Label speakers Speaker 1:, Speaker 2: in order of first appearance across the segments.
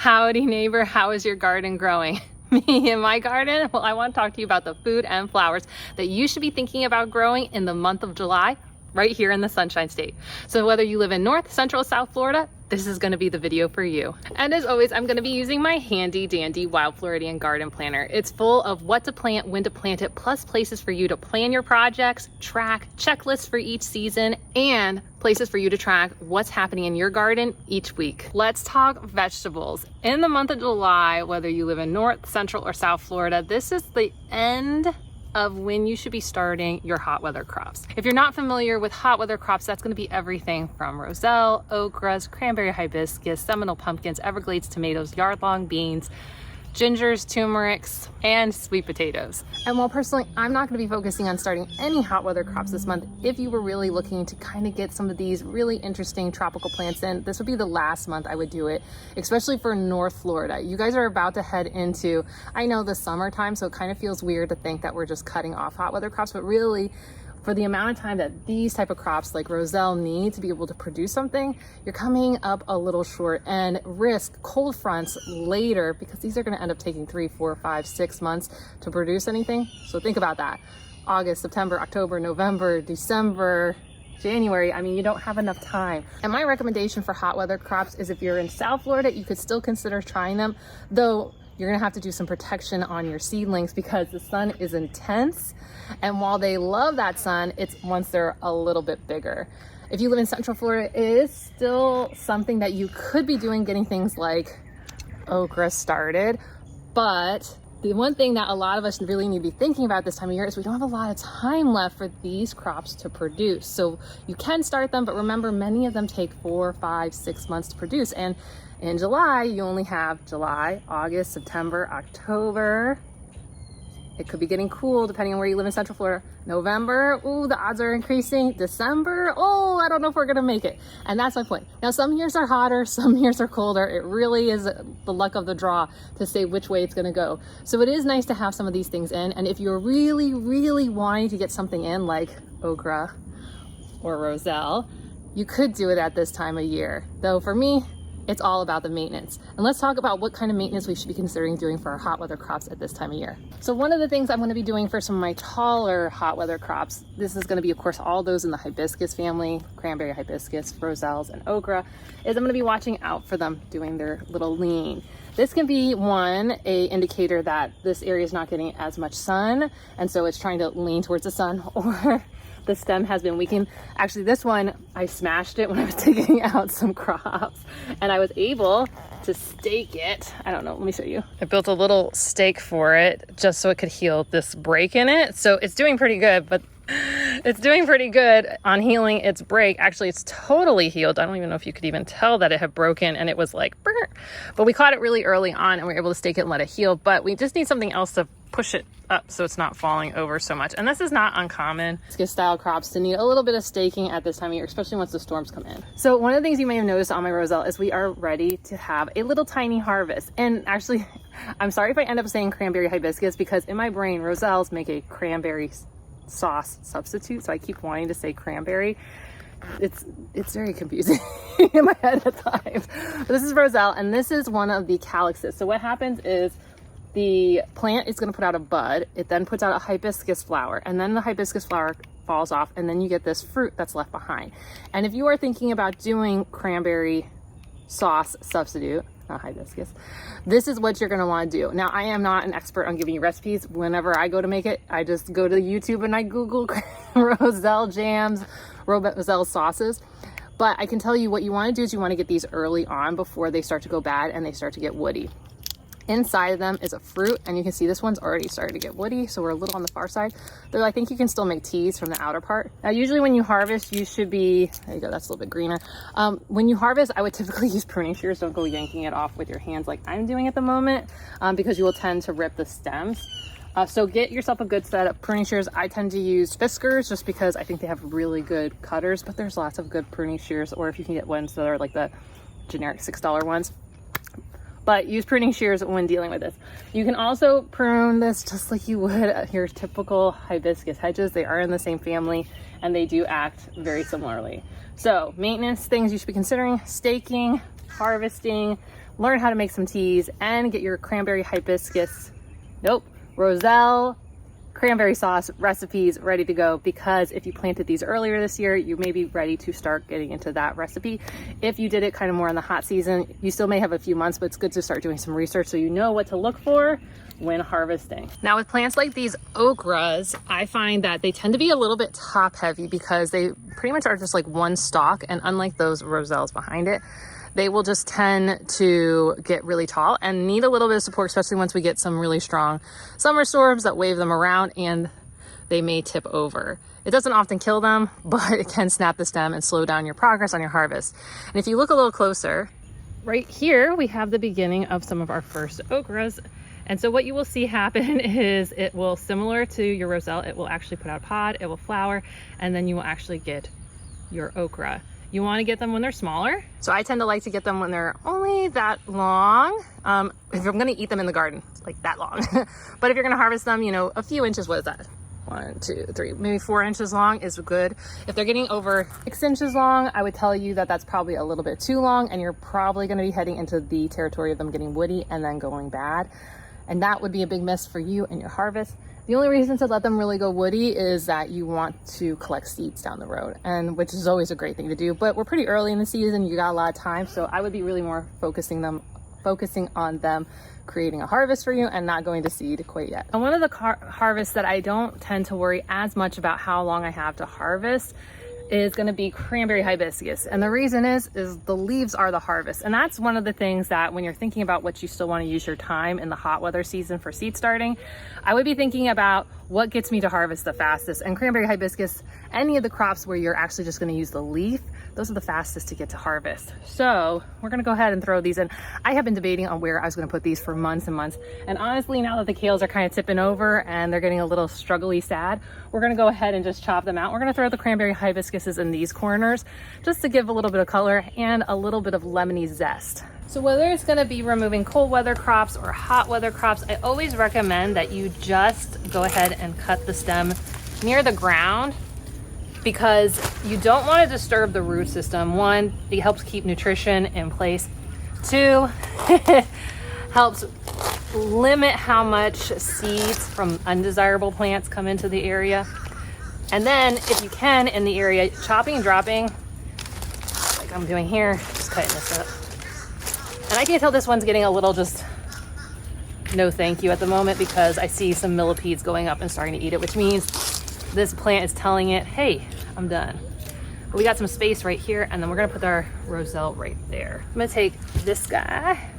Speaker 1: Howdy neighbor, how is your garden growing? Me and my garden? Well, I want to talk to you about the food and flowers that you should be thinking about growing in the month of July, right here in the Sunshine State. So whether you live in North, Central, South Florida, this is going to be the video for you. And as always, I'm going to be using my handy dandy Wild Floridian garden planner. It's full of what to plant, when to plant it, plus places for you to plan your projects, track, checklists for each season, and places for you to track what's happening in your garden each week. Let's talk vegetables. In the month of July, whether you live in North, Central, or South Florida, this is the end of when you should be starting your hot weather crops. If you're not familiar with hot weather crops, that's going to be everything from roselle, okras, cranberry hibiscus, Seminole pumpkins, Everglades tomatoes, yardlong beans, gingers, turmerics, and sweet potatoes. And while personally, I'm not going to be focusing on starting any hot weather crops this month, if you were really looking to kind of get some of these really interesting tropical plants in, this would be the last month I would do it, especially for North Florida. You guys are about to head into, I know, the summertime, so it kind of feels weird to think that we're just cutting off hot weather crops, but really, for the amount of time that these type of crops like roselle need to be able to produce something, you're coming up a little short and risk cold fronts later, because these are going to end up taking 3, 4, 5, 6 months to produce anything. So think about that. August, September, October, November, December, January, I mean, you don't have enough time. And my recommendation for hot weather crops is if you're in South Florida, you could still consider trying them, though you're gonna have to do some protection on your seedlings because the sun is intense. And while they love that sun, it's once they're a little bit bigger. If you live in Central Florida, it is still something that you could be doing, getting things like okra started. But the one thing that a lot of us really need to be thinking about this time of year is we don't have a lot of time left for these crops to produce. So you can start them, but remember, many of them take 4, 5, 6 months to produce. And in July, you only have July, August, September, October. It could be getting cool depending on where you live in Central Florida. November, ooh, the odds are increasing. December, oh, I don't know if we're gonna make it. And that's my point. Now, some years are hotter, some years are colder. It really is the luck of the draw to say which way it's gonna go. So it is nice to have some of these things in. And if you're really, really wanting to get something in like okra or roselle, you could do it at this time of year. Though for me, it's all about the maintenance. And let's talk about what kind of maintenance we should be considering doing for our hot weather crops at this time of year. So one of the things I'm going to be doing for some of my taller hot weather crops, this is going to be, of course, all those in the hibiscus family, cranberry hibiscus, roselles, and okra, is I'm going to be watching out for them doing their little lean. This can be an indicator that this area is not getting as much sun, and so it's trying to lean towards the sun, or the stem has been weakened. Actually, this one, I smashed it when I was taking out some crops, and I was able to stake it. I don't know, let me show you. I built a little stake for it just so it could heal this break in it. So it's doing pretty good, but it's doing pretty good on healing its break. Actually, it's totally healed. I don't even know if you could even tell that it had broken, and it was like, brr. But we caught it really early on and we were able to stake it and let it heal. But we just need something else to push it up so it's not falling over so much. And this is not uncommon. Hibiscus style crops to need a little bit of staking at this time of year, especially once the storms come in. So one of the things you may have noticed on my roselle is we are ready to have a little tiny harvest. And actually, I'm sorry if I end up saying cranberry hibiscus, because in my brain, roselles make a cranberry sauce substitute, so I keep wanting to say cranberry. It's very confusing in my head at times. But this is roselle, and this is one of the calyxes. So what happens is the plant is going to put out a bud. It then puts out a hibiscus flower, and then the hibiscus flower falls off, and then you get this fruit that's left behind. And if you are thinking about doing cranberry sauce substitute, not hibiscus, this is what you're going to want to do. Now, I am not an expert on giving you recipes. Whenever I go to make it, I just go to YouTube and I Google roselle jams, roselle sauces. But I can tell you what you want to do is you want to get these early on before they start to go bad and they start to get woody. Inside of them is a fruit, and you can see this one's already started to get woody, so we're a little on the far side. Though I think you can still make teas from the outer part. Now, usually when you harvest, you should be, there you go, that's a little bit greener. When you harvest, I would typically use pruning shears. Don't go yanking it off with your hands like I'm doing at the moment, because you will tend to rip the stems. So get yourself a good set of pruning shears. I tend to use Fiskars just because I think they have really good cutters, but there's lots of good pruning shears, or if you can get ones that are like the generic $6 ones. But use pruning shears when dealing with this. You can also prune this just like you would your typical hibiscus hedges. They are in the same family and they do act very similarly. So maintenance things you should be considering: staking, harvesting, learn how to make some teas, and get your cranberry hibiscus, roselle, cranberry sauce recipes ready to go, because if you planted these earlier this year, you may be ready to start getting into that recipe. If you did it kind of more in the hot season, you still may have a few months, but it's good to start doing some research so you know what to look for when harvesting. Now with plants like these okras, I find that they tend to be a little bit top heavy because they pretty much are just like one stalk, and unlike those roselles behind it, they will just tend to get really tall and need a little bit of support, especially once we get some really strong summer storms that wave them around, and they may tip over. It doesn't often kill them, but it can snap the stem and slow down your progress on your harvest. And if you look a little closer, right here, we have the beginning of some of our first okras. And so what you will see happen is it will, similar to your roselle, it will actually put out a pod, it will flower, and then you will actually get your okra. You want to get them when they're smaller. So I tend to like to get them when they're only that long. If I'm going to eat them in the garden, like that long. But if you're going to harvest them, you know, a few inches, what is that? 1, 2, 3, maybe 4 inches long is good. If they're getting over 6 inches long, I would tell you that that's probably a little bit too long, and you're probably going to be heading into the territory of them getting woody and then going bad. And that would be a big miss for you and your harvest. The only reason to let them really go woody is that you want to collect seeds down the road, and which is always a great thing to do, but we're pretty early in the season, you got a lot of time, so I would be really more focusing on them creating a harvest for you and not going to seed quite yet. And one of the harvests that I don't tend to worry as much about how long I have to harvest is going to be cranberry hibiscus. And the reason is the leaves are the harvest. And that's one of the things that when you're thinking about what you still want to use your time in the hot weather season for seed starting, I would be thinking about what gets me to harvest the fastest. And cranberry hibiscus, any of the crops where you're actually just going to use the leaf, those are the fastest to get to harvest. So we're going to go ahead and throw these in. I have been debating on where I was going to put these for months and months. And honestly, now that the kales are kind of tipping over and they're getting a little struggly sad, we're going to go ahead and just chop them out. We're going to throw the cranberry hibiscuses in these corners just to give a little bit of color and a little bit of lemony zest. So whether it's going to be removing cold weather crops or hot weather crops, I always recommend that you just go ahead and cut the stem near the ground, because you don't want to disturb the root system. One, it helps keep nutrition in place. Two, it helps limit how much seeds from undesirable plants come into the area. And then if you can in the area, chopping and dropping, like I'm doing here, just cutting this up. And I can tell this one's getting a little just no thank you at the moment, because I see some millipedes going up and starting to eat it, which means this plant is telling it, hey, I'm done. But we got some space right here, and then we're gonna put our roselle right there. I'm gonna take this guy,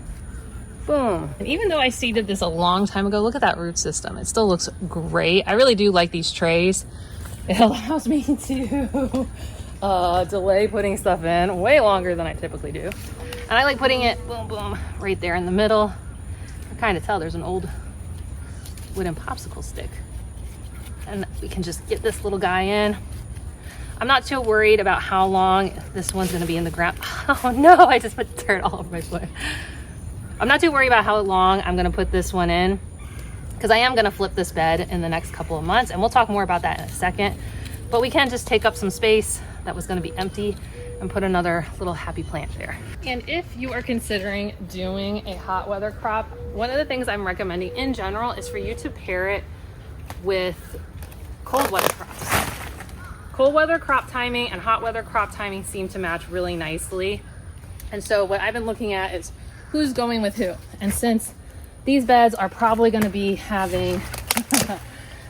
Speaker 1: boom. And even though I seeded this a long time ago, look at that root system. It still looks great. I really do like these trays. It allows me to delay putting stuff in way longer than I typically do. And I like putting it, boom, boom, right there in the middle. I kind of tell there's an old wooden popsicle stick. And we can just get this little guy in. I'm not too worried about how long this one's gonna be in the ground. Oh no, I just put dirt all over my foot. I'm not too worried about how long I'm gonna put this one in, because I am gonna flip this bed in the next couple of months, and we'll talk more about that in a second. But we can just take up some space that was gonna be empty and put another little happy plant there. And if you are considering doing a hot weather crop, one of the things I'm recommending in general is for you to pair it with cold weather crops. Cold weather crop timing and hot weather crop timing seem to match really nicely. And so what I've been looking at is who's going with who. And since these beds are probably going to be having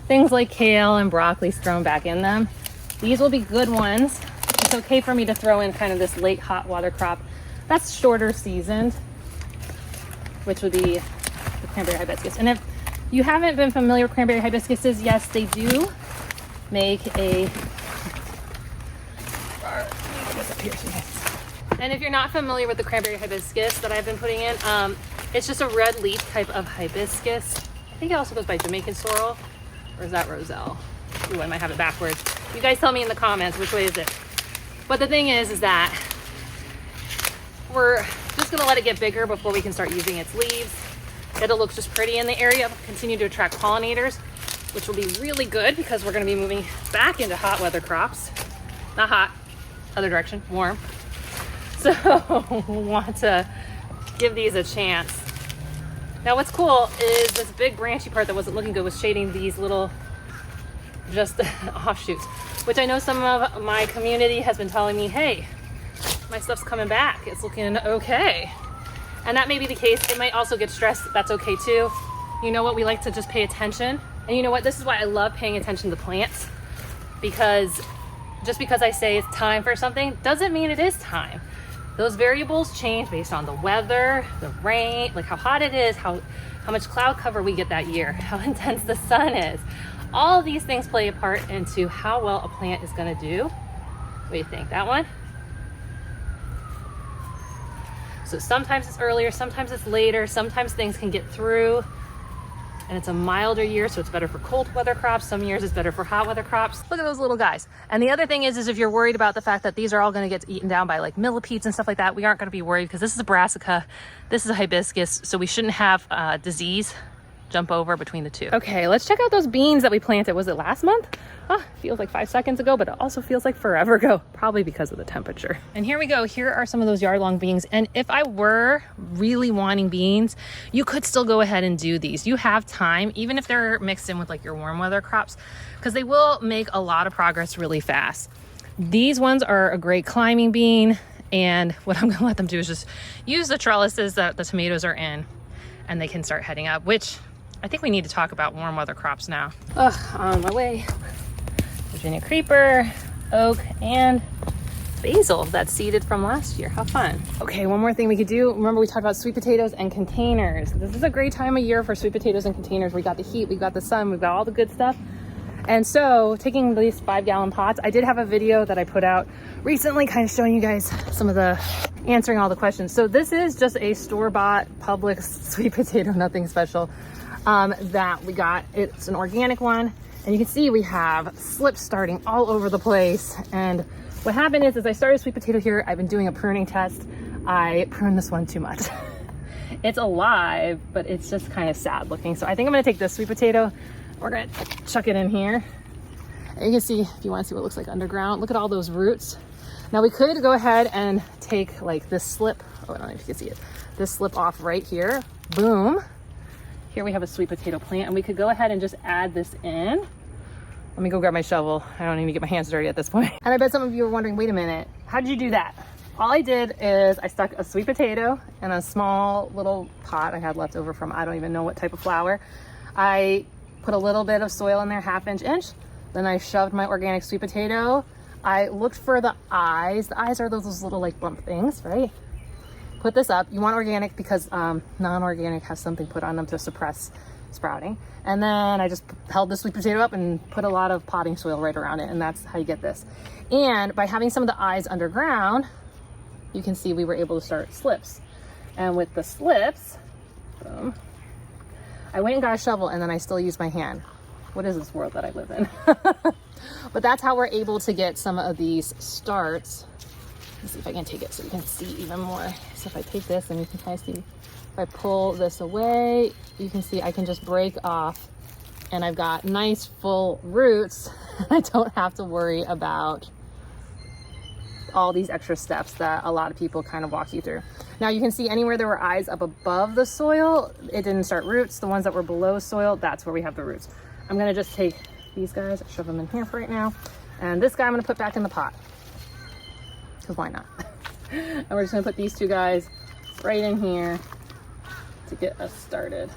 Speaker 1: things like kale and broccoli thrown back in them, these will be good ones. It's okay for me to throw in kind of this late hot weather crop that's shorter seasoned, which would be the cranberry hibiscus. And if you haven't been familiar with cranberry hibiscuses, yes, they do make a... And if you're not familiar with the cranberry hibiscus that I've been putting in, it's just a red leaf type of hibiscus. I think it also goes by Jamaican sorrel, or is that roselle? Ooh, I might have it backwards. You guys tell me in the comments, which way is it? But the thing is that we're just gonna let it get bigger before we can start using its leaves. It'll look just pretty in the area, continue to attract pollinators, which will be really good because we're gonna be moving back into hot weather crops. Not hot, other direction, warm. So we'll want to give these a chance. Now what's cool is this big branchy part that wasn't looking good was shading these little just offshoots, which I know some of my community has been telling me, hey, my stuff's coming back, it's looking okay. And that may be the case. It might also get stressed. That's okay too. You know what, we like to just pay attention. And you know what, this is why I love paying attention to plants, because just because I say it's time for something doesn't mean it is time. Those variables change based on the weather, the rain, like how hot it is, how much cloud cover we get that year, how intense the sun is. All of these things play a part into how well a plant is gonna do. What do you think, that one? So sometimes it's earlier, sometimes it's later, sometimes things can get through, and it's a milder year, so it's better for cold weather crops. Some years it's better for hot weather crops. Look at those little guys. And the other thing is if you're worried about the fact that these are all gonna get eaten down by like millipedes and stuff like that, we aren't gonna be worried, because this is a brassica, this is a hibiscus, so we shouldn't have disease jump over between the two. Okay, let's check out those beans that we planted. Was it last month? Oh, feels like 5 seconds ago, but it also feels like forever ago, probably because of the temperature. And here we go. Here are some of those yard-long beans. And if I were really wanting beans, you could still go ahead and do these. You have time, even if they're mixed in with like your warm weather crops, because they will make a lot of progress really fast. These ones are a great climbing bean. And what I'm gonna let them do is just use the trellises that the tomatoes are in, and they can start heading up, which I think we need to talk about warm weather crops now. On my way. Virginia creeper, oak, and basil that's seeded from last year. How fun. Okay, one more thing we could do. Remember we talked about sweet potatoes and containers. This is a great time of year for sweet potatoes and containers. We got the heat, we got the sun, we've got all the good stuff. And so taking these 5-gallon pots, I did have a video that I put out recently kind of showing you guys some of the answering all the questions. So this is just a store-bought Publix sweet potato, nothing special, that we got. It's an organic one. And you can see we have slips starting all over the place. And what happened is I started sweet potato here. I've been doing a pruning test. I pruned this one too much. It's alive, but it's just kind of sad looking. So I think I'm gonna take this sweet potato. We're gonna chuck it in here. And you can see, if you wanna see what it looks like underground, look at all those roots. Now we could go ahead and take like this slip. Oh, I don't know if you can see it. This slip off right here, boom. Here we have a sweet potato plant, and we could go ahead and just add this in. Let me go grab my shovel. I don't even get my hands dirty at this point. And I bet some of you are wondering, wait a minute, how did you do that? All I did is I stuck a sweet potato in a small little pot I had left over from I don't even know what type of flour. I put a little bit of soil in there, 1/2 inch. Then I shoved my organic sweet potato. I looked for the eyes. The eyes are those little like bump things, right? Put this up. You want organic because non-organic has something put on them to suppress sprouting. And then I just held the sweet potato up and put a lot of potting soil right around it, and that's how you get this. And by having some of the eyes underground, you can see we were able to start slips. And with the slips, boom, I went and got a shovel, and then I still use my hand. What is this world that I live in? But that's how we're able to get some of these starts. Let's see if I can take it so you can see even more. So if I take this, and you can kind of see, if I pull this away, you can see I can just break off, and I've got nice full roots. I don't have to worry about all these extra steps that a lot of people kind of walk you through. Now you can see anywhere there were eyes up above the soil, it didn't start roots. The ones that were below soil, that's where we have the roots. I'm gonna just take these guys, shove them in here for right now. And this guy I'm gonna put back in the pot, because why not? And we're just gonna put these two guys right in here to get us started.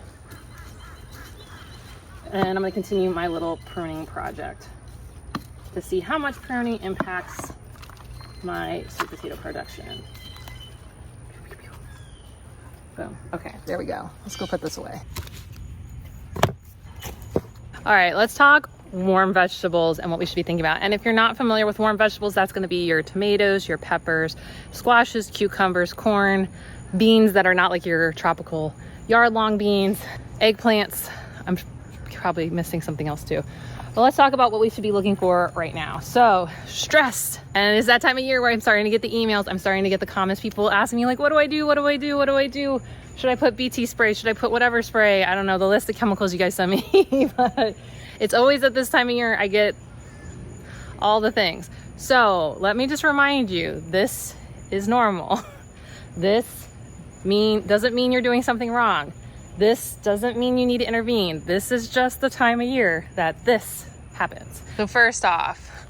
Speaker 1: And I'm gonna continue my little pruning project to see how much pruning impacts my sweet potato production. Boom. Okay, there we go. Let's go put this away. All right, let's talk warm vegetables and what we should be thinking about. And if you're not familiar with warm vegetables, that's going to be your tomatoes, your peppers, squashes, cucumbers, corn, beans that are not like your tropical yard-long beans, eggplants. I'm probably missing something else too. But let's talk about what we should be looking for right now. So, stress. And it's that time of year where I'm starting to get the emails. I'm starting to get the comments. People asking me like, what do I do? What do I do? What do I do? Should I put BT spray? Should I put whatever spray? I don't know, the list of chemicals you guys send me. But it's always at this time of year I get all the things. So let me just remind you, this is normal. This doesn't mean you're doing something wrong. This doesn't mean you need to intervene. This is just the time of year that this happens. So first off,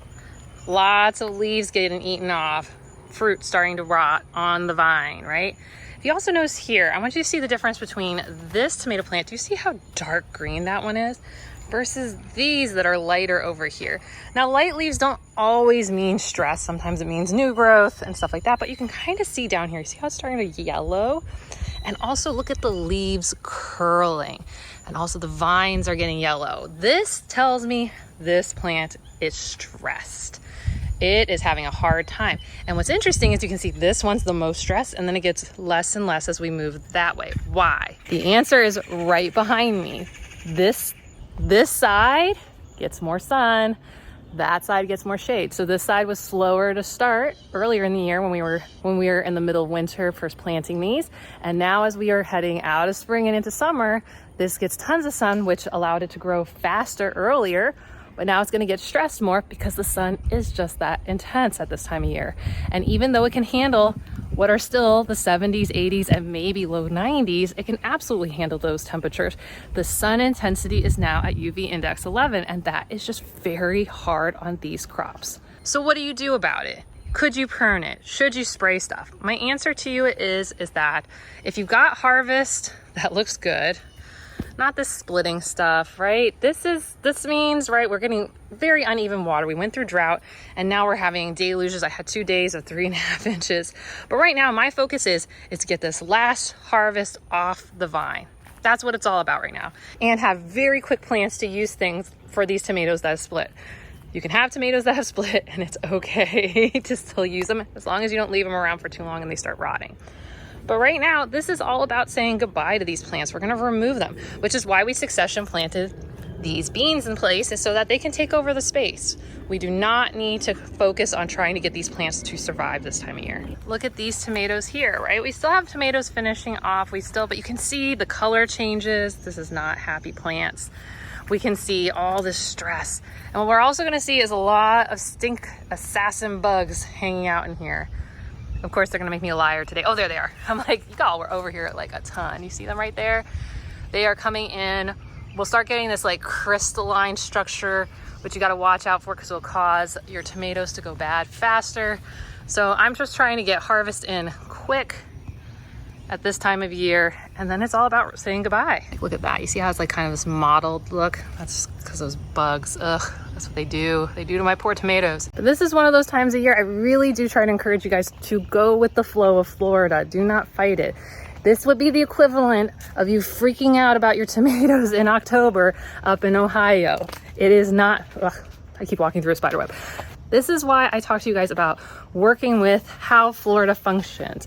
Speaker 1: lots of leaves getting eaten off, fruit starting to rot on the vine, right? If you also notice here, I want you to see the difference between this tomato plant. Do you see how dark green that one is? Versus these that are lighter over here. Now, light leaves don't always mean stress. Sometimes it means new growth and stuff like that, but you can kind of see down here, you see how it's starting to yellow? And also look at the leaves curling. And also the vines are getting yellow. This tells me this plant is stressed. It is having a hard time. And what's interesting is you can see this one's the most stressed, and then it gets less and less as we move that way. Why? The answer is right behind me. This side gets more sun, that side gets more shade. So this side was slower to start earlier in the year when we were in the middle of winter first planting these. And now as we are heading out of spring and into summer, this gets tons of sun, which allowed it to grow faster earlier. But now it's going to get stressed more because the sun is just that intense at this time of year. And even though it can handle what are still the 70s, 80s, and maybe low 90s, it can absolutely handle those temperatures. The sun intensity is now at UV index 11, and that is just very hard on these crops. So what do you do about it? Could you prune it? Should you spray stuff? My answer to you is that if you've got harvest that looks good, not this splitting stuff, right? This means, right, we're getting very uneven water. We went through drought and now we're having deluges. I had 2 days of 3.5 inches. But right now my focus is to get this last harvest off the vine. That's what it's all about right now. And have very quick plans to use things for these tomatoes that have split. You can have tomatoes that have split and it's okay to still use them as long as you don't leave them around for too long and they start rotting. But right now, this is all about saying goodbye to these plants. We're gonna remove them, which is why we succession planted these beans in place, is so that they can take over the space. We do not need to focus on trying to get these plants to survive this time of year. Look at these tomatoes here, right? We still have tomatoes finishing off, but you can see the color changes. This is not happy plants. We can see all this stress. And what we're also gonna see is a lot of stink assassin bugs hanging out in here. Of course, they're gonna make me a liar today. Oh, there they are. I'm like, y'all, we're over here at like a ton. You see them right there? They are coming in. We'll start getting this like crystalline structure, which you gotta watch out for because it'll cause your tomatoes to go bad faster. So I'm just trying to get harvest in quick at this time of year, and then it's all about saying goodbye. Look at that. You see how it's like kind of this mottled look? That's because those bugs, ugh, that's what they do. They do to my poor tomatoes. But this is one of those times of year I really do try to encourage you guys to go with the flow of Florida. Do not fight it. This would be the equivalent of you freaking out about your tomatoes in October up in Ohio. It is not, ugh, I keep walking through a spider web. This is why I talk to you guys about working with how Florida functions.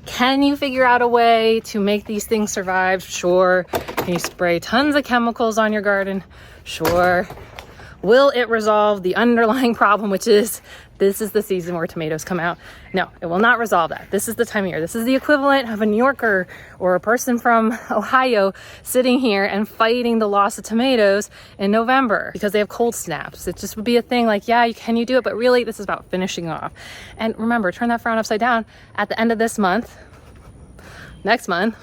Speaker 1: Can you figure out a way to make these things survive? Sure. Can you spray tons of chemicals on your garden? Sure. Will it resolve the underlying problem, which is this is the season where tomatoes come out? No, it will not resolve that. This is the time of year. This is the equivalent of a New Yorker or a person from Ohio sitting here and fighting the loss of tomatoes in November because they have cold snaps. It just would be a thing like, yeah, can you do it? But really, this is about finishing off. And remember, turn that frown upside down. At the end of this month, next month,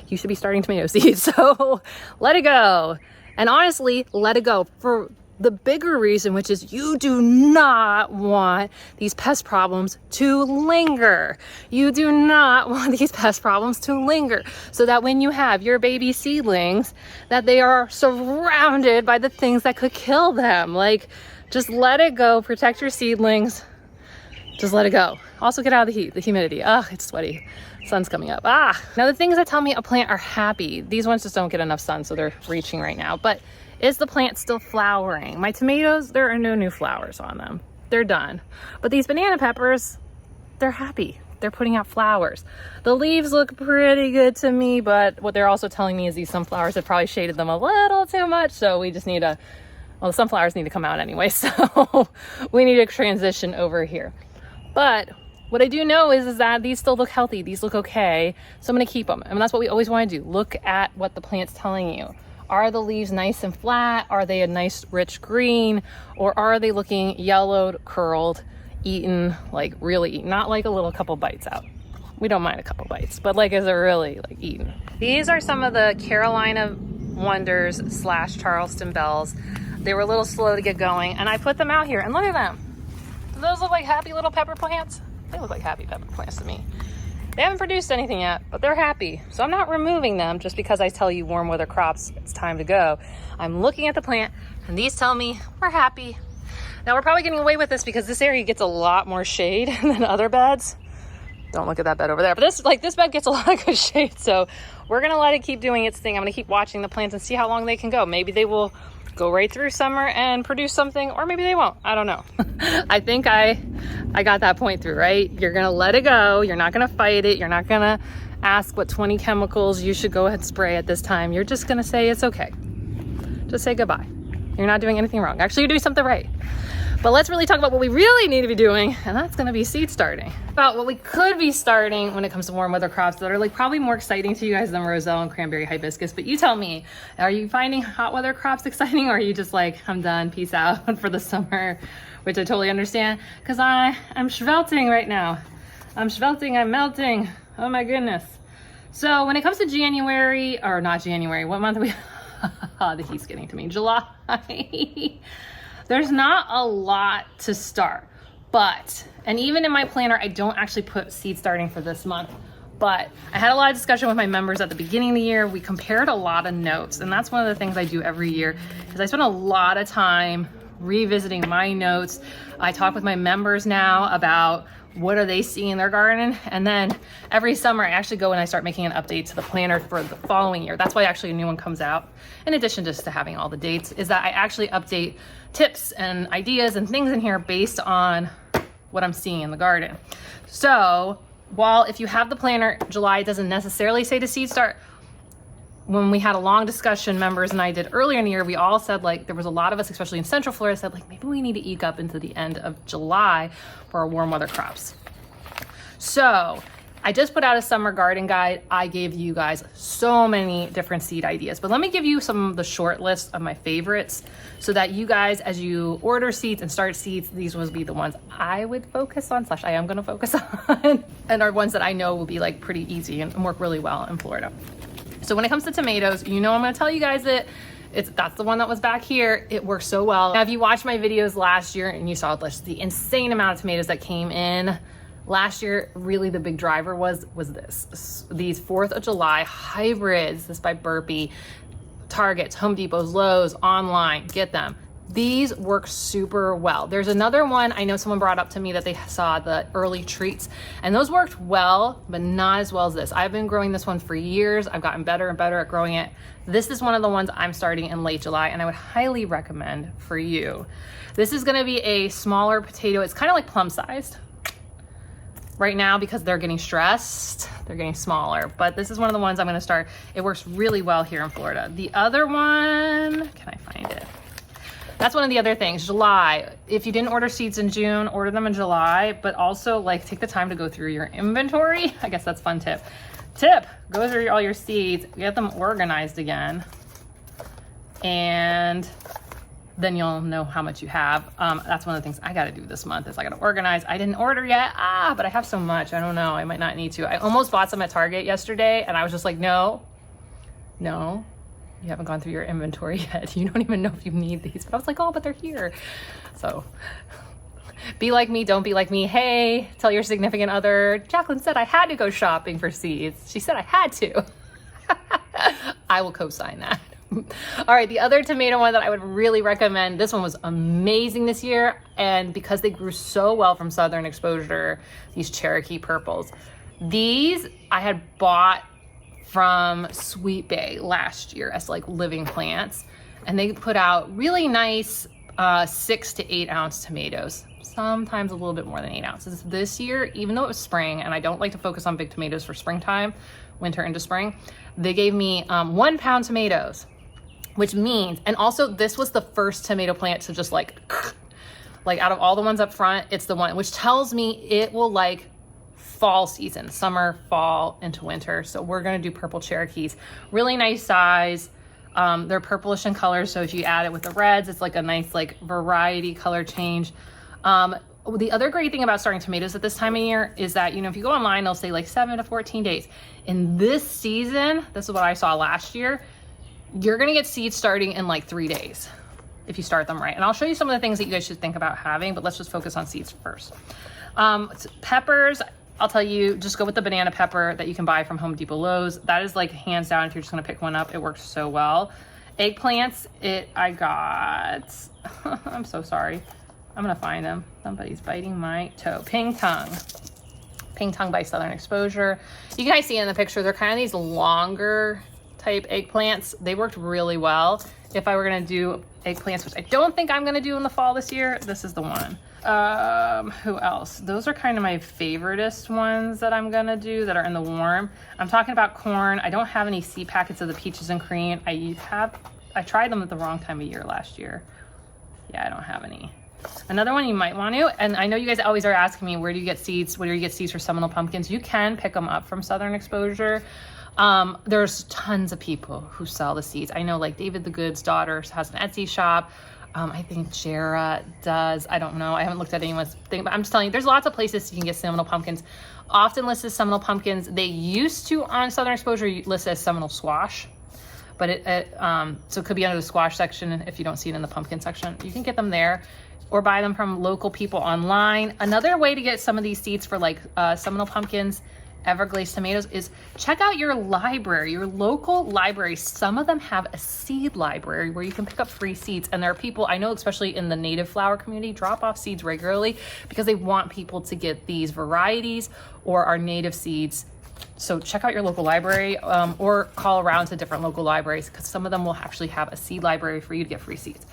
Speaker 1: you should be starting tomato seeds. So let it go. And honestly, let it go for the bigger reason, which is you do not want these pest problems to linger. You do not want these pest problems to linger, so that when you have your baby seedlings, that they are surrounded by the things that could kill them. Like, just let it go, protect your seedlings, just let it go. Also get out of the heat, the humidity. Ah, it's sweaty. Sun's coming up. Now the things that tell me a plant are happy, these ones just don't get enough sun, so they're reaching right now. But is the plant still flowering? My tomatoes, there are no new flowers on them. They're done. But these banana peppers, they're happy. They're putting out flowers. The leaves look pretty good to me, but what they're also telling me is these sunflowers have probably shaded them a little too much, so we just need to, well, the sunflowers need to come out anyway, so we need to transition over here. But what I do know is that these still look healthy. These look okay, so I'm gonna keep them. And that's what we always wanna do. Look at what the plant's telling you. Are the leaves nice and flat? Are they a nice rich green? Or are they looking yellowed, curled, eaten, like really eaten, not like a little couple bites out? we don't mind a couple bites, but like, is it really like eaten? These are some of the Carolina Wonders / Charleston Bells. They were a little slow to get going, and I put them out here, and look at them. Do those look like happy little pepper plants? They look like happy pepper plants to me. They haven't produced anything yet, but they're happy. So I'm not removing them just because I tell you warm weather crops, it's time to go. I'm looking at the plant, and these tell me we're happy. Now we're probably getting away with this because this area gets a lot more shade than other beds. Don't look at that bed over there, but this bed gets a lot of good shade, so we're gonna let it keep doing its thing. I'm gonna keep watching the plants and see how long they can go. Maybe they will go right through summer and produce something, or maybe they won't. I don't know. I think I got that point through, right? You're gonna let it go. You're not gonna fight it. You're not gonna ask what 20 chemicals you should go ahead and spray at this time. You're just gonna say it's okay. Just say goodbye. You're not doing anything wrong. Actually, you're doing something right. But let's really talk about what we really need to be doing, and that's gonna be seed starting. About what we could be starting when it comes to warm weather crops that are like probably more exciting to you guys than roselle and cranberry hibiscus, but you tell me, are you finding hot weather crops exciting, or are you just like, I'm done, peace out for the summer, which I totally understand, because I'm schvelting right now. I'm schvelting, I'm melting, oh my goodness. So when it comes to January, or not January, what month are we? The heat's getting to me, July. There's not a lot to start, but, and even in my planner, I don't actually put seed starting for this month, but I had a lot of discussion with my members at the beginning of the year. We compared a lot of notes, and that's one of the things I do every year, is I spend a lot of time revisiting my notes. I talk with my members now about what are they seeing in their garden, and then every summer I actually go and I start making an update to the planner for the following year. That's why actually a new one comes out, in addition just to having all the dates, is that I actually update tips and ideas and things in here based on what I'm seeing in the garden. So while if you have the planner, July doesn't necessarily say to seed start, when we had a long discussion, members and I did earlier in the year, we all said, like, there was a lot of us, especially in Central Florida, said like, maybe we need to eke up into the end of July for our warm weather crops. So I just put out a summer garden guide. I gave you guys so many different seed ideas, but let me give you some of the short list of my favorites so that you guys, as you order seeds and start seeds, these would be the ones I would focus on, / I am gonna focus on, and are ones that I know will be like pretty easy and work really well in Florida. So when it comes to tomatoes, you know I'm gonna tell you guys that's the one that was back here. It works so well. Now, if you watched my videos last year and you saw the insane amount of tomatoes that came in last year, really the big driver was these 4th of July hybrids. This by Burpee, Targets, Home Depots, Lowe's, online, get them. These work super well. There's another one I know someone brought up to me that they saw, the early treats, and those worked well, but not as well as this. I've been growing this one for years. I've gotten better and better at growing it. This is one of the ones I'm starting in late July, and I would highly recommend for you. This is gonna be a smaller potato. It's kind of like plum sized right now because they're getting stressed. They're getting smaller, but this is one of the ones I'm gonna start. It works really well here in Florida. The other one, can I find it? That's one of the other things, July. If you didn't order seeds in June, order them in July, but also like take the time to go through your inventory. I guess that's a fun tip. Go through all your seeds, get them organized again, and then you'll know how much you have. That's one of the things I gotta do this month is I gotta organize. I didn't order yet, but I have so much, I don't know, I might not need to. I almost bought some at Target yesterday and I was just like, no, you haven't gone through your inventory yet. You don't even know if you need these. But I was like, oh, but they're here. So be like me, don't be like me. Hey, tell your significant other, Jacqueline said I had to go shopping for seeds. She said I had to. I will co-sign that. All right, the other tomato one that I would really recommend, this one was amazing this year, and because they grew so well from Southern Exposure, these Cherokee purples. These I had bought from Sweet Bay last year as like living plants, and they put out really nice 6 to 8 ounce tomatoes, sometimes a little bit more than 8 ounces. This year, even though it was spring, and I don't like to focus on big tomatoes for springtime, winter into spring, they gave me 1 pound tomatoes, which means, and also this was the first tomato plant to just like out of all the ones up front, it's the one, which tells me it will like fall season, summer, fall into winter. So we're gonna do purple Cherokees. Really nice size. They're purplish in color, so if you add it with the reds, it's like a nice like variety color change. The other great thing about starting tomatoes at this time of year is that, you know, if you go online, they'll say like 7 to 14 days. In this season, this is what I saw last year, you're gonna get seeds starting in like 3 days if you start them right. And I'll show you some of the things that you guys should think about having, but let's just focus on seeds first. Peppers, I'll tell you, just go with the banana pepper that you can buy from Home Depot, Lowe's. That is like hands down, if you're just gonna pick one up, it works so well. Eggplants, I got, I'm so sorry. I'm gonna find them. Somebody's biting my toe. Ping Tongue. Ping Tongue by Southern Exposure. You guys see in the picture, they're kind of these longer type eggplants. They worked really well. If I were gonna do eggplants, which I don't think I'm gonna do in the fall this year, this is the one. Who else? Those are kind of my favoritist ones that I'm gonna do that are in the warm. I'm talking about corn. I don't have any seed packets of the peaches and cream. I tried them at the wrong time of year last year. Yeah, I don't have any. Another one you might want to, and I know you guys always are asking me, where do you get seeds? Where do you get seeds for Seminole pumpkins? You can pick them up from Southern Exposure. There's tons of people who sell the seeds. I know like David the Good's daughter has an Etsy shop. I think Jera does. I don't know. I haven't looked at anyone's thing, but I'm just telling you, there's lots of places you can get Seminole pumpkins. Often listed as Seminole pumpkins. They used to on Southern Exposure list as Seminole squash, but so it could be under the squash section if you don't see it in the pumpkin section. You can get them there, or buy them from local people online. Another way to get some of these seeds for like Seminole pumpkins, Everglades tomatoes, is check out your library, your local library. Some of them have a seed library where you can pick up free seeds. And there are people, I know especially in the native flower community, drop off seeds regularly because they want people to get these varieties or our native seeds. So check out your local library or call around to different local libraries, because some of them will actually have a seed library for you to get free seeds.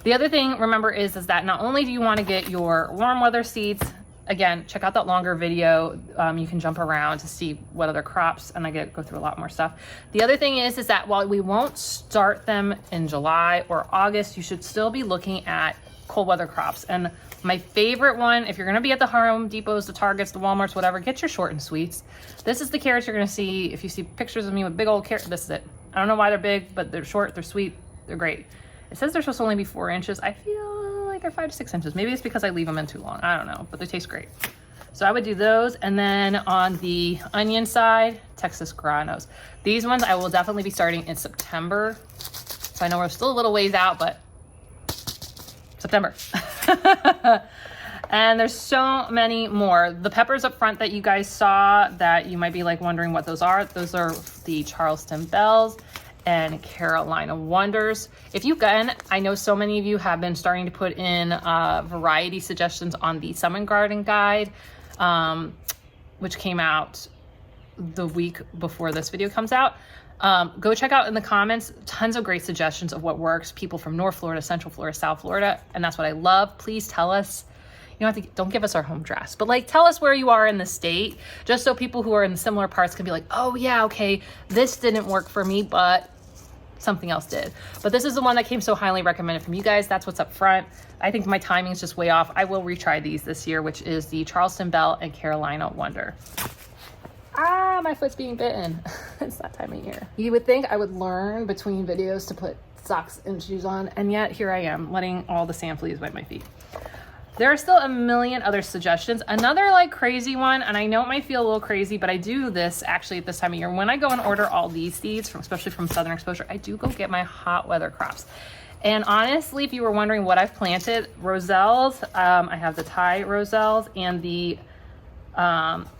Speaker 1: The other thing, remember, is that not only do you want to get your warm weather seeds, again, check out that longer video. You can jump around to see what other crops, and I go through a lot more stuff. The other thing is that while we won't start them in July or August, you should still be looking at cold weather crops. And my favorite one, if you're gonna be at the Home Depots, the Targets, the Walmarts, whatever, get your short and sweets. This is the carrots you're gonna see. If you see pictures of me with big old carrots, this is it. I don't know why they're big, but they're short, they're sweet, they're great. It says they're supposed to only be 4 inches. I feel like they're 5 to 6 inches. Maybe it's because I leave them in too long. I don't know, but they taste great. So I would do those. And then on the onion side, Texas Granos. These ones I will definitely be starting in September. So I know we're still a little ways out, but September. And there's so many more. The peppers up front that you guys saw that you might be like wondering what those are the Charleston Bells and Carolina Wonders. If you can, I know so many of you have been starting to put in variety suggestions on the Summer Garden Guide, which came out the week before this video comes out. Go check out in the comments, tons of great suggestions of what works. People from North Florida, Central Florida, South Florida, and that's what I love. Please tell us. You don't have to, don't give us our home address, but like tell us where you are in the state, just so people who are in similar parts can be like, oh yeah, okay, this didn't work for me, but something else did. But this is the one that came so highly recommended from you guys. That's what's up front. I think my timing is just way off. I will retry these this year, which is the Charleston Belle and Carolina Wonder. Ah, my foot's being bitten. It's that time of year. You would think I would learn between videos to put socks and shoes on, and yet here I am letting all the sand fleas bite my feet. There are still a million other suggestions. Another like crazy one, and I know it might feel a little crazy, but I do this actually at this time of year. When I go and order all these seeds, especially from Southern Exposure, I do go get my hot weather crops. And honestly, if you were wondering what I've planted, roselles, I have the Thai roselles and the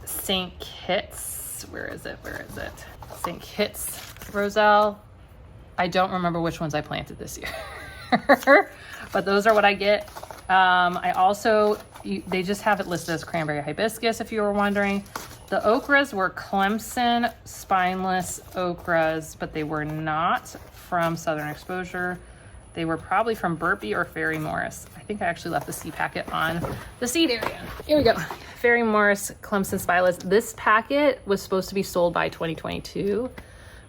Speaker 1: St. Kitts, where is it? St. Kitts roselle. I don't remember which ones I planted this year, but those are what I get. I also, they just have it listed as cranberry hibiscus, if you were wondering. The okras were Clemson spineless okras, but they were not from Southern Exposure. They were probably from Burpee or Ferry Morris. I think I actually left the seed packet on the seed area. Here we go. Ferry Morris Clemson spineless. This packet was supposed to be sold by 2022,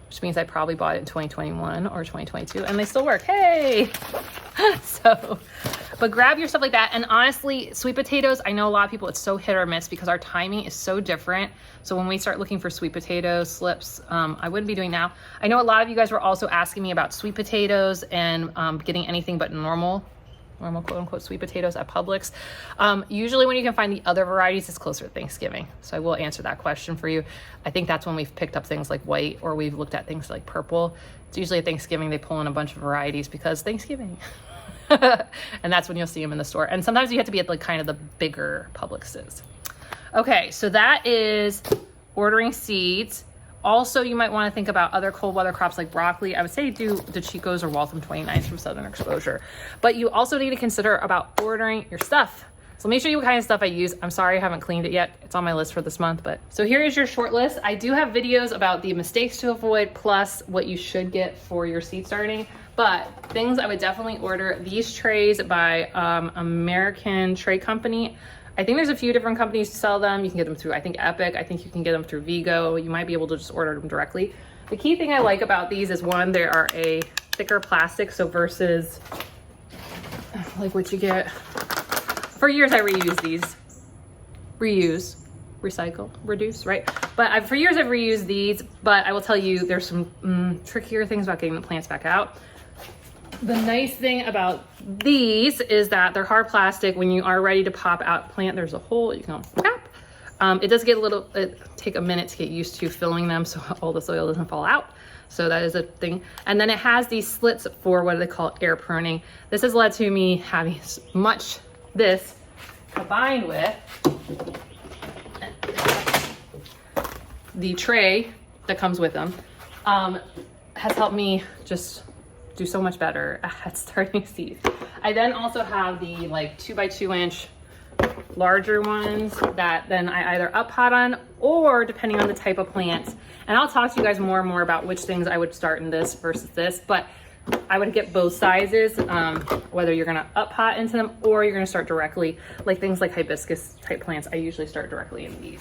Speaker 1: which means I probably bought it in 2021 or 2022, and they still work. Hey! So, but grab your stuff like that. And honestly, sweet potatoes, I know a lot of people, it's so hit or miss because our timing is so different. So when we start looking for sweet potato slips, I wouldn't be doing now. I know a lot of you guys were also asking me about sweet potatoes and getting anything but normal normal quote unquote sweet potatoes at Publix. Usually when you can find the other varieties, it's closer to Thanksgiving. So I will answer that question for you. I think that's when we've picked up things like white, or we've looked at things like purple. It's usually at Thanksgiving they pull in a bunch of varieties because Thanksgiving. And that's when you'll see them in the store. And sometimes you have to be at like kind of the bigger Publixes. Okay, so that is ordering seeds. Also, you might want to think about other cold weather crops like broccoli. I would say do the Chicos or Waltham 29s from Southern Exposure. But you also need to consider about ordering your stuff. So let me show you what kind of stuff I use. I'm sorry I haven't cleaned it yet. It's on my list for this month. But so here is your short list. I do have videos about the mistakes to avoid plus what you should get for your seed starting. But things I would definitely order, these trays by American Tray Company. I think there's a few different companies to sell them. You can get them through, I think, Epic. I think you can get them through VEGEGA. You might be able to just order them directly. The key thing I like about these is, one, they are a thicker plastic. So versus like what you get. For years I reuse these. Reuse, recycle, reduce, right? But for years I've reused these, but I will tell you there's some trickier things about getting the plants back out. The nice thing about these is that they're hard plastic. When you are ready to pop out plant, there's a hole you can pop. It does get take a minute to get used to filling them so all the soil doesn't fall out. So that is a thing. And then it has these slits for what they call air pruning. This has led to me having much this combined with the tray that comes with them has helped me just do so much better at starting seeds. I then also have the like 2x2 inch larger ones that then I either up pot on, or depending on the type of plants. And I'll talk to you guys more and more about which things I would start in this versus this, but I would get both sizes, whether you're gonna up pot into them or you're gonna start directly, like things like hibiscus type plants. I usually start directly in these.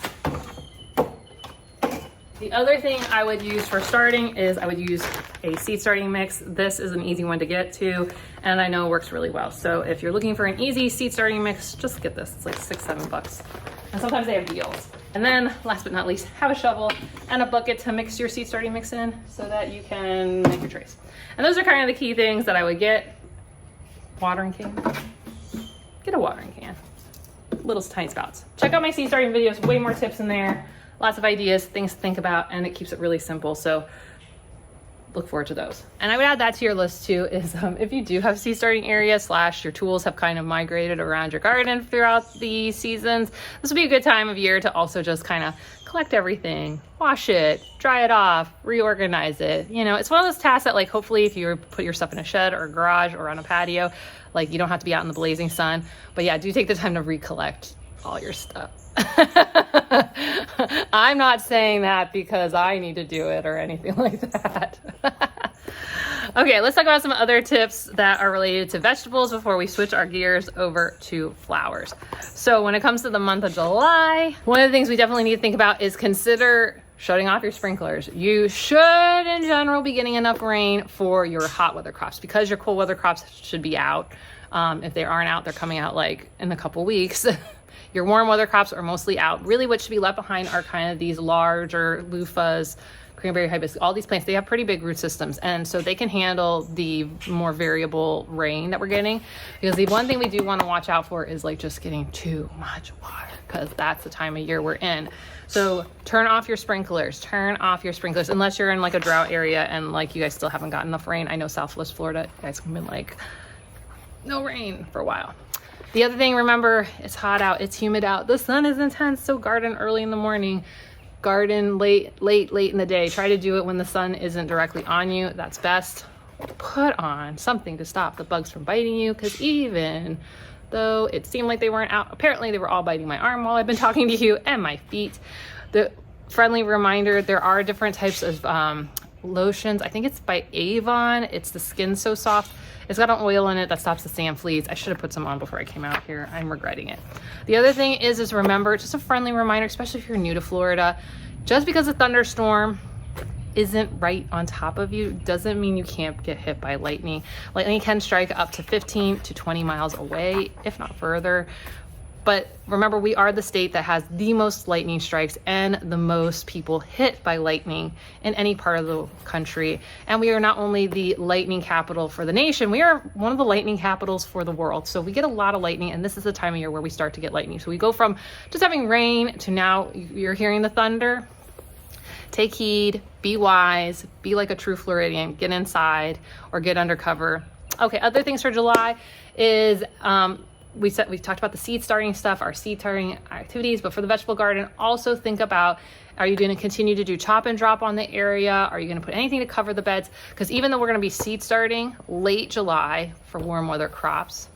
Speaker 1: The other thing I would use for starting is I would use a seed starting mix. This is an easy one to get to, and I know it works really well. So if you're looking for an easy seed starting mix, just get this. It's like $6-7. And sometimes they have deals. And then last but not least, have a shovel and a bucket to mix your seed starting mix in so that you can make your trays. And those are kind of the key things that I would get. Watering can. Get a watering can. Little tiny spouts. Check out my seed starting videos, way more tips in there. Lots of ideas, things to think about, and it keeps it really simple. So look forward to those. And I would add that to your list too, is if you do have seed starting area / your tools have kind of migrated around your garden throughout the seasons, this would be a good time of year to also just kind of collect everything, wash it, dry it off, reorganize it. You know, it's one of those tasks that like hopefully if you put your stuff in a shed or a garage or on a patio, like you don't have to be out in the blazing sun. But yeah, do take the time to recollect all your stuff. I'm not saying that because I need to do it or anything like that. Okay, let's talk about some other tips that are related to vegetables before we switch our gears over to flowers. So when it comes to the month of July, one of the things we definitely need to think about is consider shutting off your sprinklers. You should in general be getting enough rain for your hot weather crops, because your cold weather crops should be out. If they aren't out, they're coming out like in a couple weeks. Your warm weather crops are mostly out. Really what should be left behind are kind of these larger loofahs, cranberry, hibiscus, all these plants. They have pretty big root systems, and so they can handle the more variable rain that we're getting. Because the one thing we do want to watch out for is like just getting too much water, because that's the time of year we're in. So turn off your sprinklers, unless you're in like a drought area and like you guys still haven't gotten enough rain. I know Southwest Florida, you guys have been like, no rain for a while. The other thing, remember, it's hot out, it's humid out, the sun is intense, so garden early in the morning, garden late in the day. Try to do it when the sun isn't directly on you, that's best. Put on something to stop the bugs from biting you, because even though it seemed like they weren't out, apparently they were all biting my arm while I've been talking to you, and my feet. The friendly reminder, there are different types of lotions. I think it's by Avon. It's the Skin So Soft. It's got an oil in it that stops the sand fleas. I should have put some on before I came out here. I'm regretting it. The other thing is remember, just a friendly reminder, especially if you're new to Florida, just because a thunderstorm isn't right on top of you doesn't mean you can't get hit by lightning. Lightning can strike up to 15 to 20 miles away, if not further. But remember, we are the state that has the most lightning strikes and the most people hit by lightning in any part of the country. And we are not only the lightning capital for the nation, we are one of the lightning capitals for the world. So we get a lot of lightning, and this is the time of year where we start to get lightning. So we go from just having rain to now you're hearing the thunder. Take heed, be wise, be like a true Floridian, get inside or get under cover. Okay, other things for July is, we talked about the seed starting stuff, our seed starting activities, but for the vegetable garden, also think about, are you going to continue to do chop and drop on the area? Are you going to put anything to cover the beds? Because even though we're going to be seed starting late July for warm weather crops,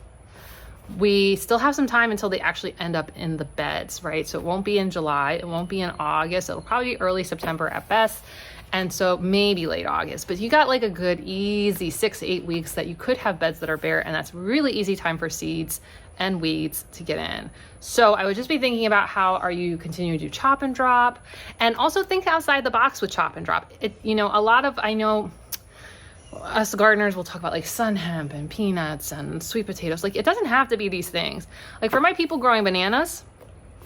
Speaker 1: we still have some time until they actually end up in the beds, right? So it won't be in July, it won't be in August, it'll probably be early September at best. And so maybe late August, but you got like a good easy 6 to 8 weeks that you could have beds that are bare, and that's really easy time for seeds and weeds to get in. So I would just be thinking about how are you continuing to do chop and drop, and also think outside the box with chop and drop. You know, I know us gardeners will talk about like sun hemp and peanuts and sweet potatoes. Like, it doesn't have to be these things. Like for my people growing bananas,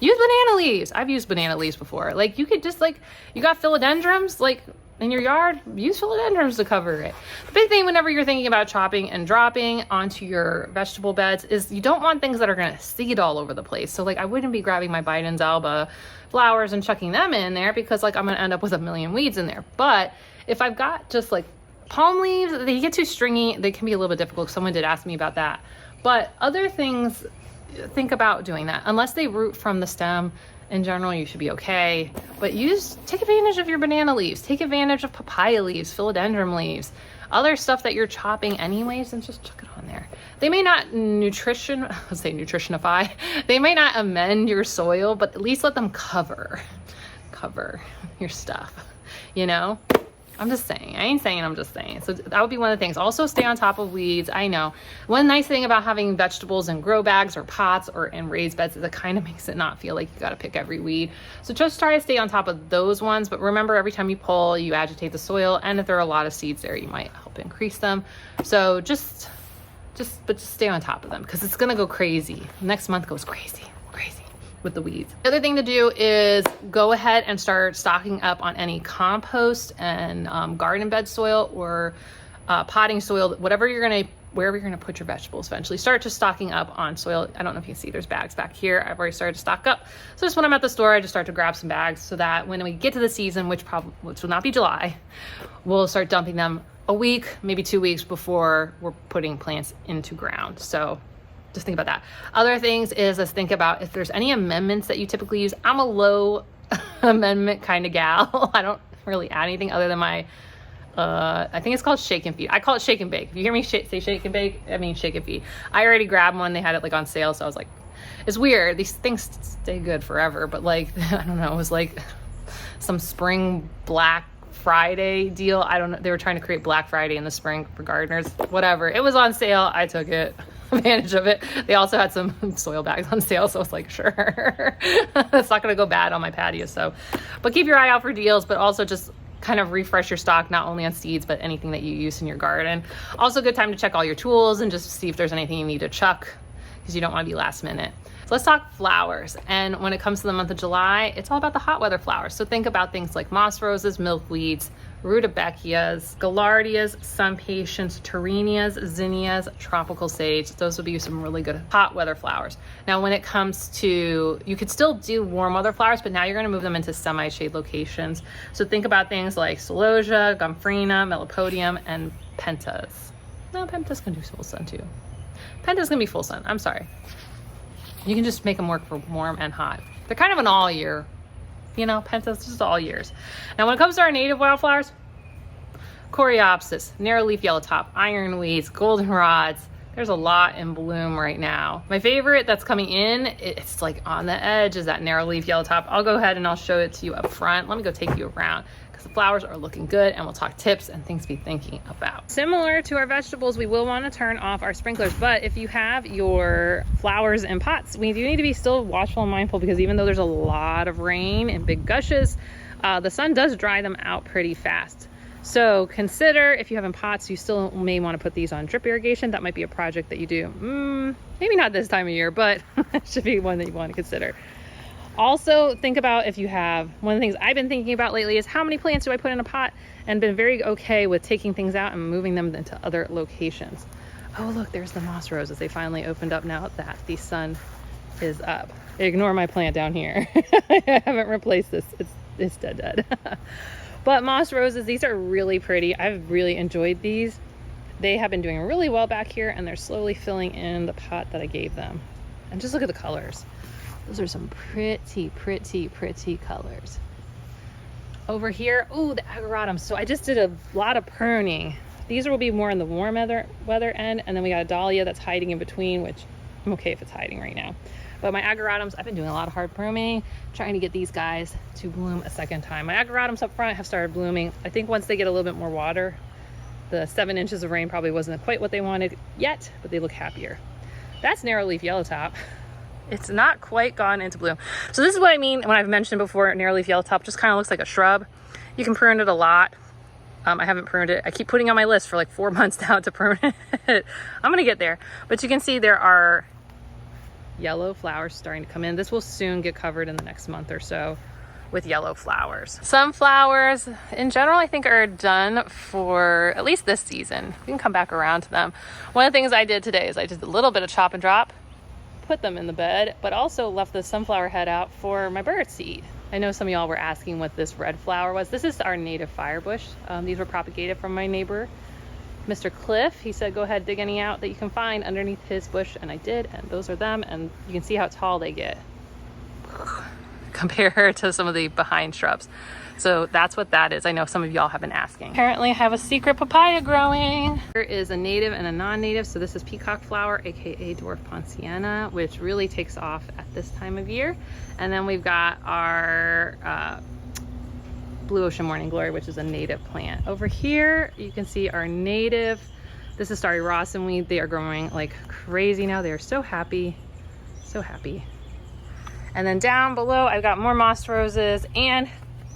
Speaker 1: use banana leaves. I've used banana leaves before. Like you could just like, you got philodendrons like in your yard, use philodendrons to cover it. The big thing whenever you're thinking about chopping and dropping onto your vegetable beds is you don't want things that are gonna seed all over the place. So like I wouldn't be grabbing my Biden's Alba flowers and chucking them in there because like I'm gonna end up with a million weeds in there. But if I've got just like palm leaves, they get too stringy, they can be a little bit difficult. Someone did ask me about that. But other things, think about doing that. Unless they root from the stem, in general, you should be okay. But take advantage of your banana leaves. Take advantage of papaya leaves, philodendron leaves, other stuff that you're chopping anyways, and just chuck it on there. They may not nutritionify. They may not amend your soil, but at least let them cover your stuff, you know? I'm just saying, I ain't saying, I'm just saying. So that would be one of the things. Also stay on top of weeds. I know one nice thing about having vegetables in grow bags or pots or in raised beds is it kind of makes it not feel like you got to pick every weed. So just try to stay on top of those ones. But remember, every time you pull, you agitate the soil. And if there are a lot of seeds there, you might help increase them. So just stay on top of them because it's going to go crazy. Next month goes crazy with the weeds. The other thing to do is go ahead and start stocking up on any compost and garden bed soil or potting soil, wherever you're gonna put your vegetables eventually. Start just stocking up on soil. I don't know if you can see, there's bags back here. I've already started to stock up. So just when I'm at the store, I just start to grab some bags so that when we get to the season, which will not be July, we'll start dumping them a week, maybe 2 weeks before we're putting plants into ground. So just think about that. Other things is let's think about if there's any amendments that you typically use. I'm a low amendment kind of gal. I don't really add anything other than my, I think it's called shake and feed. I call it shake and bake. If you hear me say shake and bake, I mean shake and feed. I already grabbed one. They had it like on sale. So I was like, it's weird. These things stay good forever. But like, I don't know. It was like some spring Black Friday deal. I don't know. They were trying to create Black Friday in the spring for gardeners. Whatever. It was on sale. I took it. Advantage of it. They also had some soil bags on sale, so I was like, sure. That's not going to go bad on my patio. So, but keep your eye out for deals, but also just kind of refresh your stock, not only on seeds, but anything that you use in your garden. Also a good time to check all your tools and just see if there's anything you need to chuck because you don't want to be last minute. So let's talk flowers. And when it comes to the month of July, it's all about the hot weather flowers. So think about things like moss roses, milkweeds, rudbeckias, gaillardias, sun patience, turenias, zinnias, tropical sage. Those would be some really good hot weather flowers. Now, when it comes to, you could still do warm weather flowers, but now you're going to move them into semi-shade locations. So think about things like celosia, gomphrena, melipodium, and pentas. No, pentas can do full sun too. Pentas can be full sun. I'm sorry. You can just make them work for warm and hot. They're kind of an all year. You know, pentas just all years. Now, when it comes to our native wildflowers, coreopsis, narrow leaf yellow top, ironweeds, goldenrods, there's a lot in bloom right now. My favorite that's coming in, it's like on the edge, is that narrow leaf yellow top. I'll go ahead and I'll show it to you up front. Let me go take you around because the flowers are looking good, and we'll talk tips and things to be thinking about. Similar to our vegetables, we will want to turn off our sprinklers, but if you have your flowers in pots, we do need to be still watchful and mindful because even though there's a lot of rain and big gushes, the sun does dry them out pretty fast. So consider, if you have in pots, you still may want to put these on drip irrigation. That might be a project that you do. Maybe not this time of year, but it should be one that you want to consider. Also, think about if you have, one of the things I've been thinking about lately is how many plants do I put in a pot, and been very okay with taking things out and moving them into other locations. Oh, look, there's the moss roses. They finally opened up now that the sun is up. Ignore my plant down here. I haven't replaced this. It's dead. But moss roses, these are really pretty. I've really enjoyed these. They have been doing really well back here, and they're slowly filling in the pot that I gave them. And just look at the colors. Those are some pretty colors. Over here, oh, the ageratums. So I just did a lot of pruning. These will be more in the warm weather end, and then we got a dahlia that's hiding in between, which I'm okay if it's hiding right now. But my ageratums, I've been doing a lot of hard pruning, trying to get these guys to bloom a second time. My ageratums up front have started blooming. I think once they get a little bit more water, the 7 inches of rain probably wasn't quite what they wanted yet, but they look happier. That's narrowleaf yellowtop. It's not quite gone into bloom. So this is what I mean when I've mentioned before, narrowleaf yellowtop just kind of looks like a shrub. You can prune it a lot. I haven't pruned it. I keep putting on my list for like 4 months now to prune it. I'm gonna get there. But you can see there are yellow flowers starting to come in. This will soon get covered in the next month or so with yellow flowers. Some flowers in general I think are done for at least this season. We can come back around to them. One of the things I did today is I did a little bit of chop and drop, put them in the bed, but also left the sunflower head out for my birds to eat. I know some of y'all were asking what this red flower was. This is our native firebush. These were propagated from my neighbor, Mr. Cliff. He said, go ahead, dig any out that you can find underneath his bush, and I did, and those are them, and you can see how tall they get compared to some of the behind shrubs. So that's what that is. I know some of y'all have been asking. Apparently I have a secret papaya growing. There is a native and a non-native. So this is peacock flower, aka dwarf ponciana, which really takes off at this time of year. And then we've got our blue ocean morning glory, which is a native plant. Over here you can see our native. This is starry rosinweed. They are growing like crazy now. They are so happy, so happy. And then down below I've got more moss roses, and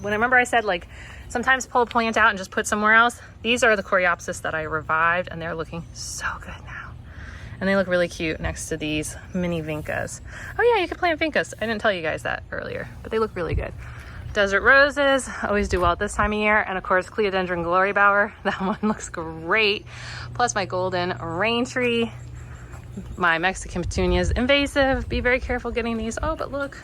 Speaker 1: when I remember I said like sometimes pull a plant out and just put somewhere else, these are the coreopsis that I revived, and they're looking so good now. And they look really cute next to these mini vincas. Oh yeah, you could plant vincas. I didn't tell you guys that earlier, but they look really good. Desert roses always do well at this time of year, and of course Cleodendron glorybower. That one looks great. Plus my golden rain tree. My Mexican petunias, invasive. Be very careful getting these. Oh, but look.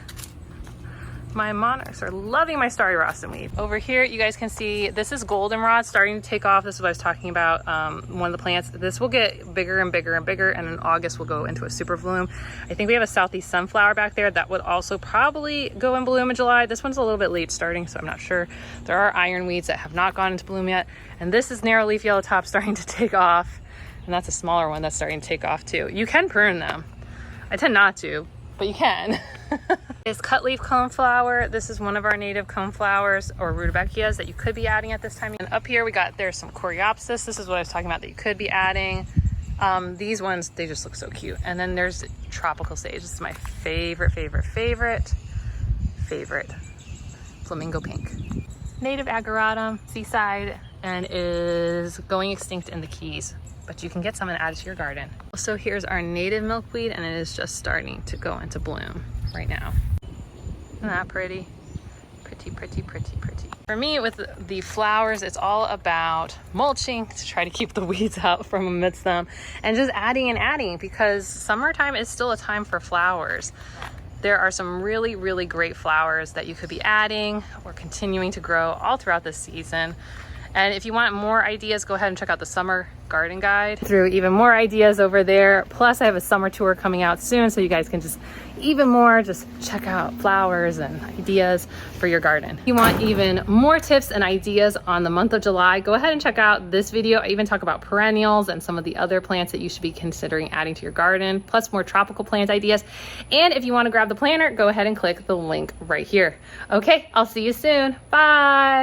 Speaker 1: My monarchs are loving my starry rosinweed. Over here, you guys can see this is goldenrod starting to take off. This is what I was talking about. One of the plants. This will get bigger and bigger and bigger, and in August we'll go into a super bloom. I think we have a southeast sunflower back there that would also probably go in bloom in July. This one's a little bit late starting, so I'm not sure. There are ironweeds that have not gone into bloom yet, and this is narrowleaf yellowtop starting to take off, and that's a smaller one that's starting to take off too. You can prune them. I tend not to, but you can. Is cutleaf coneflower. This is one of our native coneflowers or rudbeckias that you could be adding at this time. And up here there's some coreopsis. This is what I was talking about that you could be adding. These ones, they just look so cute. And then there's tropical sage. This is my favorite flamingo pink. Native ageratum, seaside, and is going extinct in the Keys, but you can get some and add it to your garden. So here's our native milkweed, and it is just starting to go into bloom right now. Isn't that pretty? Pretty. For me, with the flowers, it's all about mulching to try to keep the weeds out from amidst them, and just adding and adding, because summertime is still a time for flowers. There are some really great flowers that you could be adding or continuing to grow all throughout this season. And if you want more ideas, go ahead and check out the summer garden guide. Through even more ideas over there. Plus I have a summer tour coming out soon, so you guys can just even more just check out flowers and ideas for your garden. If you want even more tips and ideas on the month of July, go ahead and check out this video. I even talk about perennials and some of the other plants that you should be considering adding to your garden, plus more tropical plant ideas. And if you want to grab the planner, go ahead and click the link right here. Okay, I'll see you soon. Bye.